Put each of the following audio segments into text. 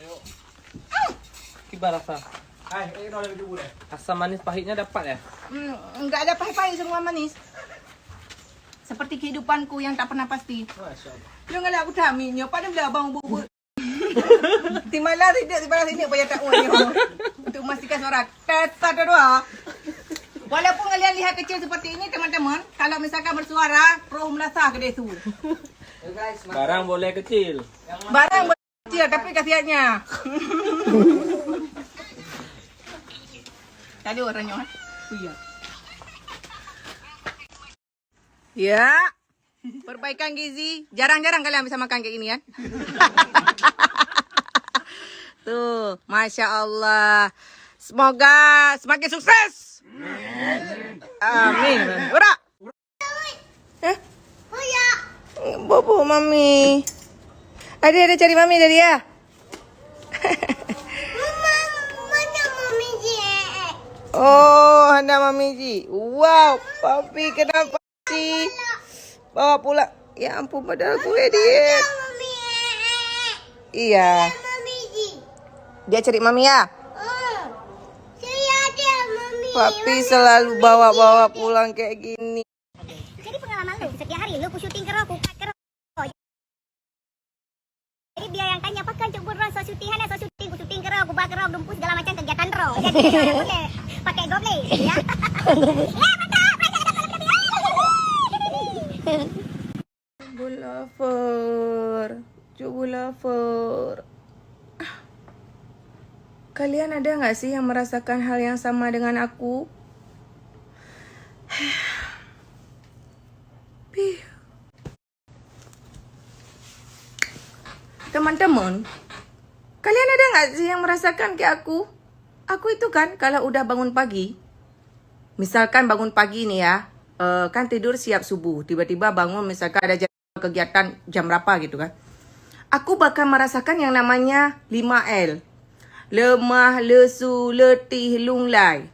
Ayo. Kibar rasa. Hai, ini oleh dulu deh. Asam manis pahitnya dapat ya? Enggak ada pahit-pahit, semua manis. Seperti kehidupanku yang tak pernah pasti. Masya Allah. Yung nga ako taminyo, paano bila bang bubur? Timala tidak, timala sini apa ya tak uangnya. Untuk memastikan suara tata doa. Walaupun kalian lihat kecil seperti ini teman-teman, kalau misalkan bersuara, roh melasah ke desu. Barang boleh kecil. Barang kecil tapi kasihannya. Tadi orangnya. Iya. Ya. Perbaikan gizi. Jarang-jarang kalian bisa makan kayak gini kan. Tuh, Masya Allah. Semoga semakin sukses. Amin. Ura. Bobo, Mami. Ada cari Mami dari ya. Oh, ada Mami Ji. Wow, Papi kenapa sih? Bawa pulang. Ya ampun, padahal gue diet. Iya. Dia cari Mami ya? Papi selalu bawa-bawa pulang kayak gini. Jadi pengalaman lu, setiap hari lu syuting ke aku cut ke jadi dia yang tanya pakai coba rasa syutingan so syuting ke aku bakar dumpus segala macam kegiatan ro. Jadi boleh pakai goble ya. Ya mantap. Coba lover. Kalian ada nggak sih yang merasakan hal yang sama dengan aku? Teman-teman, kalian ada nggak sih yang merasakan kayak aku? Aku itu kan kalau udah bangun pagi, misalkan bangun pagi nih ya, kan tidur siap subuh, tiba-tiba bangun misalkan ada kegiatan jam berapa gitu kan. Aku bakal merasakan yang namanya 5L. Lemah, lesu, letih, lunglai.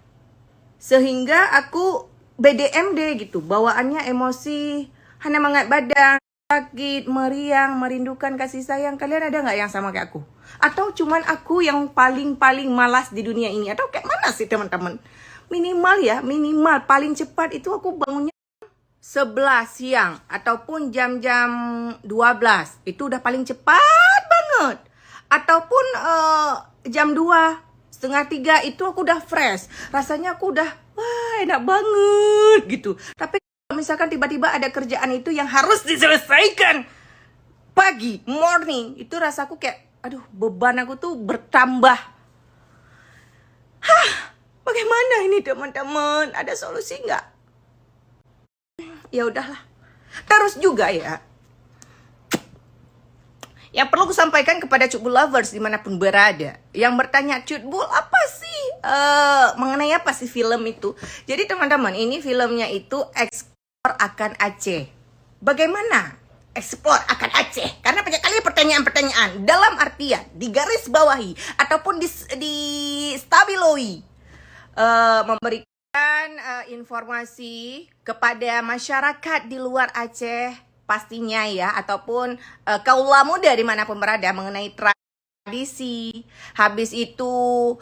Sehingga aku BDMD gitu, bawaannya emosi, hanya mengangkat badan, sakit, meriang, merindukan kasih sayang. Kalian ada nggak yang sama kayak aku? Atau cuman aku yang paling malas di dunia ini? Atau kayak mana sih teman-teman? Minimal ya, minimal paling cepat itu aku bangunnya 11 siang ataupun jam-jam 12. Itu udah paling cepat banget. Ataupun jam 2, setengah 3 itu aku udah fresh. Rasanya aku udah wah enak banget gitu. Tapi kalau misalkan tiba-tiba ada kerjaan itu yang harus diselesaikan pagi, morning, itu rasaku kayak aduh beban aku tuh bertambah. Bagaimana ini teman-teman? Ada solusi nggak? Ya udahlah. Terus juga ya, yang perlu kusampaikan kepada Cutbul lovers dimanapun berada, yang bertanya, Cutbul apa sih, mengenai apa sih film itu? Jadi teman-teman, ini filmnya itu Explore akan Aceh. Bagaimana explore akan Aceh? Karena banyak kali pertanyaan-pertanyaan dalam artian digaris bawahi ataupun di stabiloi, memberikan informasi kepada masyarakat di luar Aceh pastinya ya, ataupun kaula muda dimanapun berada mengenai tradisi, habis itu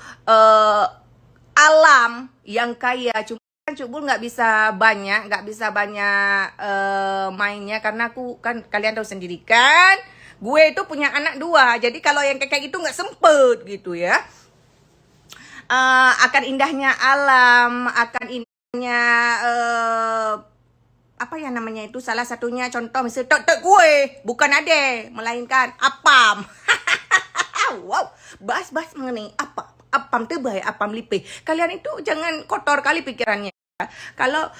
alam yang kaya. Cuma kan Cutbul nggak bisa banyak mainnya karena aku kan kalian tahu sendiri kan, gue itu punya anak 2, jadi kalau yang kayak gitu nggak sempet gitu ya. Akan indahnya alam, akan indahnya apa ya namanya itu, salah satunya contoh misalnya tek gue bukan ade melainkan apam. Wow, bahas mengenai apam tebay, apam lipe. Kalian itu jangan kotor kali pikirannya. Kalau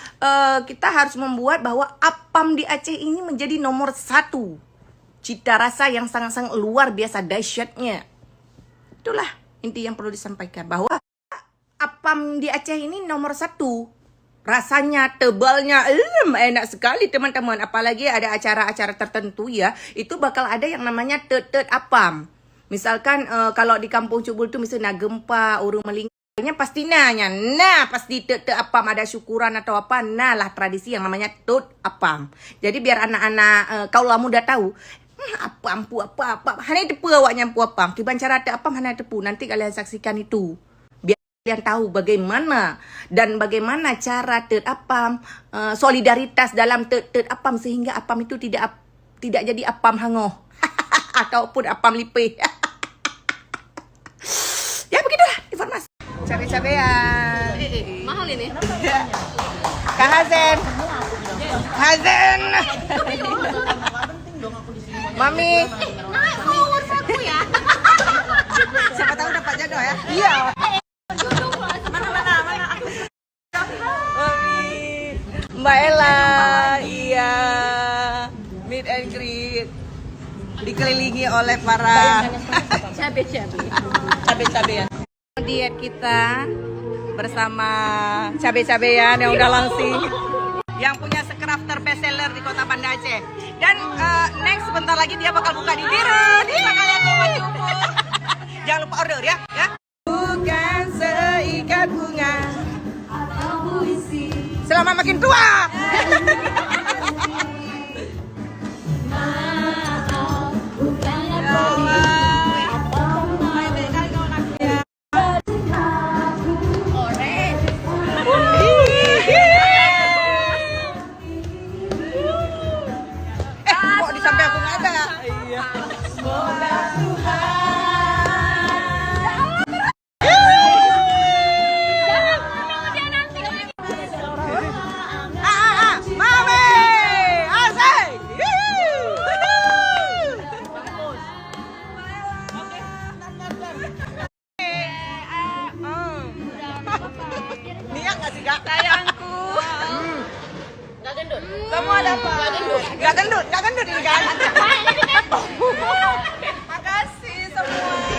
kita harus membuat bahwa apam di Aceh ini menjadi nomor 1, cita rasa yang sangat-sangat luar biasa dahsyatnya. Itulah inti yang perlu disampaikan, bahwa apam di Aceh ini nomor 1. Rasanya, tebalnya, enak sekali teman-teman. Apalagi ada acara-acara tertentu ya, itu bakal ada yang namanya tet apam. Misalkan kalau di kampung Cutbul itu misalnya gempa, urung melingkarnya pasti nanya, nah pasti tet apam, ada syukuran atau apa, nah lah tradisi yang namanya tet apam. Jadi biar anak-anak kaula muda tahu, Apam pu apa. Hanya tepu awaknya pu apam. Kiban cara te apam hanya tepu. Nanti kalian saksikan itu. Biar kalian tahu bagaimana dan bagaimana cara te apam solidaritas dalam te apam sehingga apam itu tidak jadi apam hangoh. Ataupun apam lipih. Ya begitulah informasi. Cabai-cabean. Mahal ini. Kak Hazen. Mami. Naik followers aku ya. Siapa tahu dapat jodoh ya? Iya. Mana. Mami. Mbak Ella. Iya. Meet and greet. Dikelilingi oleh para cabai-cabean. Diet kita bersama cabai-cabean yang udah langsing, yang punya scrafter bestseller di Kota Banda Aceh. Dan next sebentar lagi dia bakal buka di Dirut. Bisa kalian coba. Jangan lupa order ya. Bukan seikat bunga, selama makin tua. Kok di samping aku nggak ada? Iya. Mami, asik. Niat nggak sih kak? Sayangku. Gak gendut. Semua dapat. Gak gendut ini kan? Makasih semua.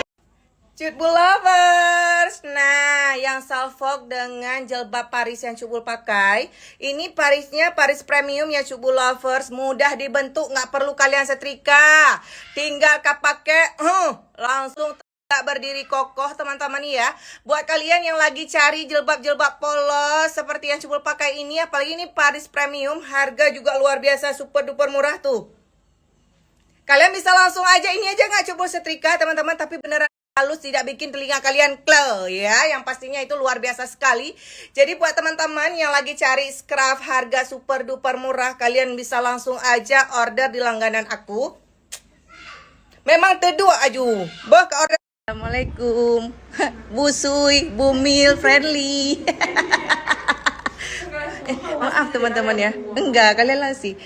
Cutbul lovers. Nah, yang salfok dengan jilbab Paris yang Cutbul pakai, ini Parisnya Paris premium ya Cutbul lovers. Mudah dibentuk, nggak perlu kalian setrika. Tinggal pakai, langsung tak berdiri kokoh teman-teman ya. Buat kalian yang lagi cari jilbab-jilbab polos seperti yang Cutbul pakai ini, apalagi ini Paris premium, harga juga luar biasa super duper murah tuh. Kalian bisa langsung aja, ini aja nggak Cutbul setrika teman-teman, tapi beneran halus, tidak bikin telinga kalian klel ya. Yang pastinya itu luar biasa sekali. Jadi buat teman-teman yang lagi cari scrap harga super duper murah, kalian bisa langsung aja order di langganan aku. Memang teduh aju. Bah ke order. Assalamualaikum. Bu Sui, Bu Mil, friendly. Maaf teman-teman ya. Enggak, kalian lah sih.